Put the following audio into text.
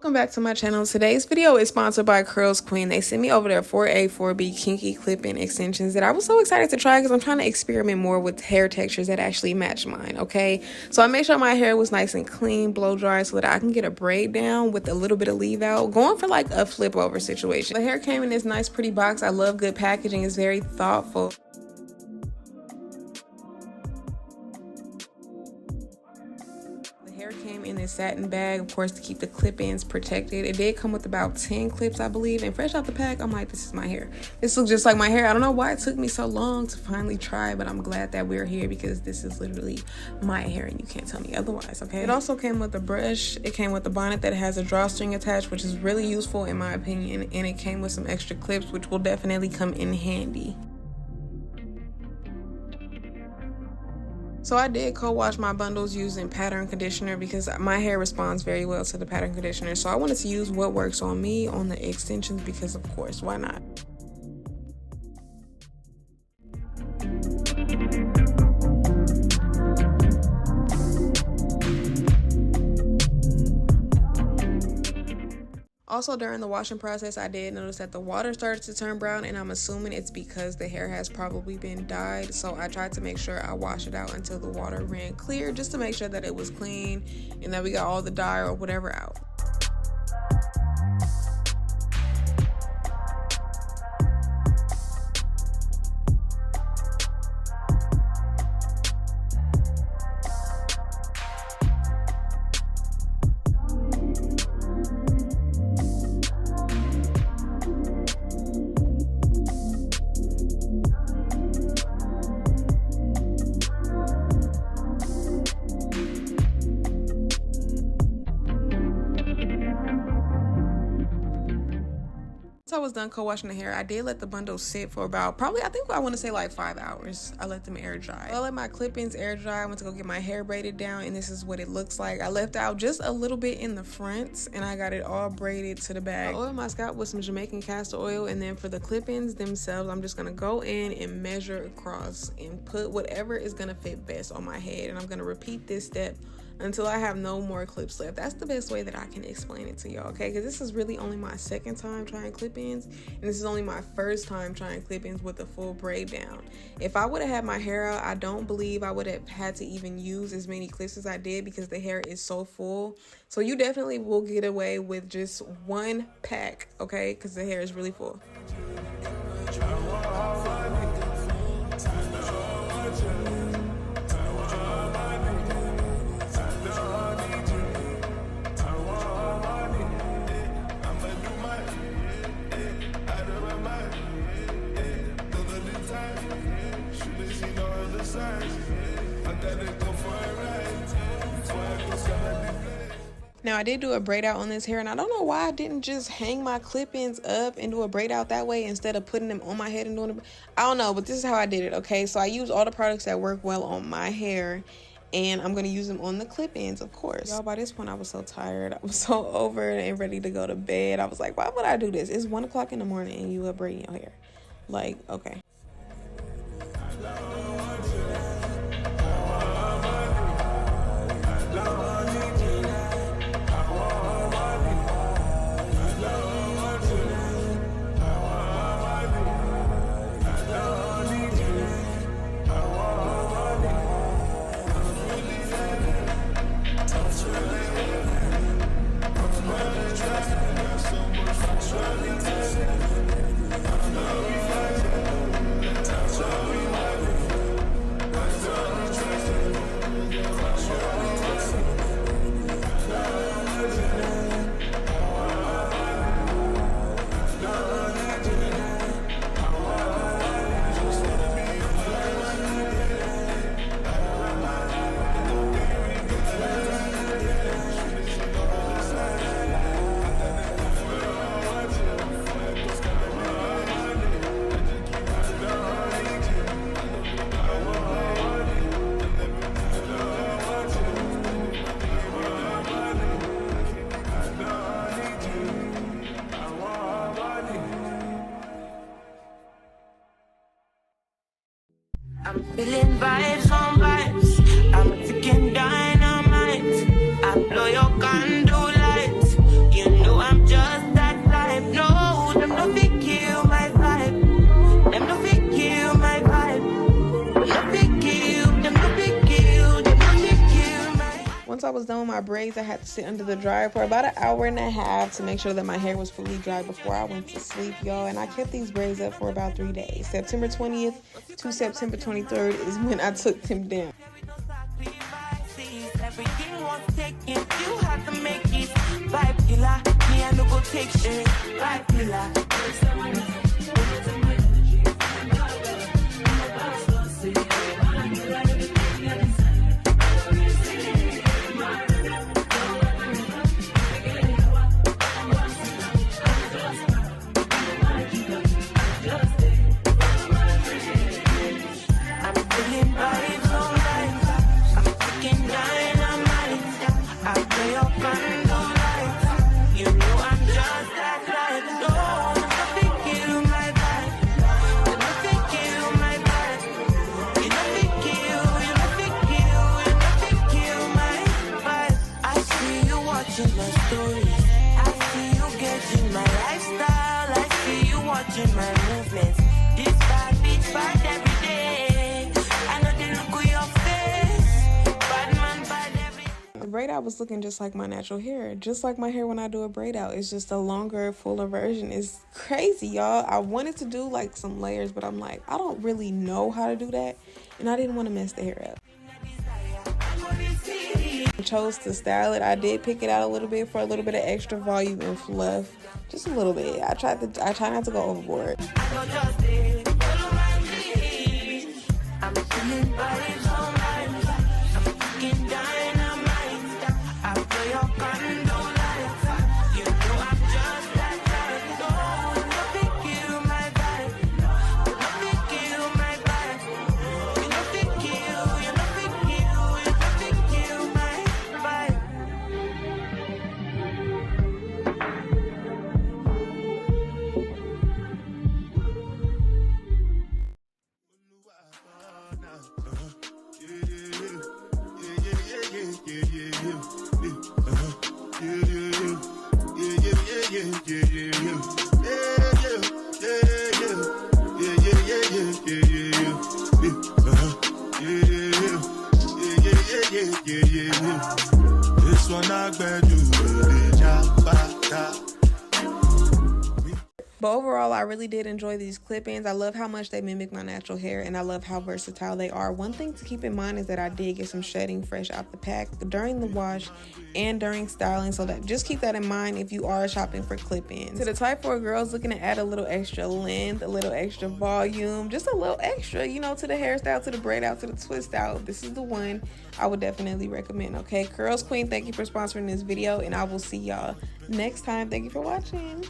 Welcome back to my channel. Today's video is sponsored by Curlsqueen. They sent me over their 4A, 4B kinky clip-in extensions that I was so excited to try because I'm trying to experiment more with hair textures that actually match mine, okay? So I made sure my hair was nice and clean, blow dry, so that I can get a braid down with a little bit of leave out, going for like a flip over situation. The hair came in this nice pretty box. I love good packaging. It's very thoughtful. Hair came in this satin bag, of course, to keep the clip-ins protected. It did come with about 10 clips, I believe, and fresh out the pack, I'm like, this is my hair. This looks just like my hair. I don't know why it took me so long to finally try, but I'm glad that we're here because this is literally my hair and you can't tell me otherwise, okay? It also came with a brush. It came with a bonnet that has a drawstring attached, which is really useful in my opinion, and it came with some extra clips, which will definitely come in handy. So I did co-wash my bundles using pattern conditioner because my hair responds very well to the pattern conditioner. So I wanted to use what works on me on the extensions because, of course, why not? Also, during the washing process, I did notice that the water started to turn brown, and I'm assuming it's because the hair has probably been dyed. So I tried to make sure I wash it out until the water ran clear, just to make sure that it was clean and that we got all the dye or whatever out. Once I was done co-washing the hair, I did let the bundle sit for about probably, I want to say like 5 hours. I let them air dry. I let my clip-ins air dry. I went to go get my hair braided down, and this is what it looks like. I left out just a little bit in the front, and I got it all braided to the bag. I oiled my scalp with some Jamaican castor oil, and then for the clip-ins themselves, I'm just gonna go in and measure across and put whatever is gonna fit best on my head, and I'm gonna repeat this step until I have no more clips left. That's the best way that I can explain it to y'all, okay? Because this is really only my second time trying clip-ins, and this is only my first time trying clip-ins with a full braid down. If I would have had my hair out, I don't believe I would have had to even use as many clips as I did because the hair is so full. So you definitely will get away with just one pack, okay? Because the hair is really full. Now I did do a braid out on this hair, and I don't know why I didn't just hang my clip-ins up and do a braid out that way instead of putting them on my head and doing it. I don't know, but this is how I did it, okay? So I used all the products that work well on my hair, and I'm gonna use them on the clip-ins, of course. Y'all, by this point I was so tired. I was so over and ready to go to bed. I was like, why would I do this? It's 1 o'clock in the morning and you up braiding your hair. Like, okay. I'm feeling vibes on vibes. I'm a ticking dynamite. I blow your candle lights. You I was done with my braids, I had to sit under the dryer for about an hour and a half to make sure that my hair was fully dry before I went to sleep, y'all. And I kept these braids up for about 3 days. September 20th to September 23rd is when I took them down. Everything was taken, you had to make it. Vibe killer, me I no go take shit. Vibe killer. Braid out was looking just like my natural hair, just like my hair when I do a braid out. It's just a longer, fuller version. It's crazy, y'all. I wanted to do like some layers, but I'm like, I don't really know how to do that, and I didn't want to mess the hair up. I chose to style it. I did pick it out a little bit for a little bit of extra volume and fluff, just a little bit. I try not to go overboard. This one I bet you But overall, I really did enjoy these clip-ins. I love how much they mimic my natural hair, and I love how versatile they are. One thing to keep in mind is that I did get some shedding fresh out the pack during the wash and during styling, so that just keep that in mind if you are shopping for clip-ins. To the type for girls looking to add a little extra length, a little extra volume, just a little extra, you know, to the hairstyle, to the braid out, to the twist out, this is the one I would definitely recommend, okay? Curlsqueen, thank you for sponsoring this video, and I will see y'all next time. Thank you for watching.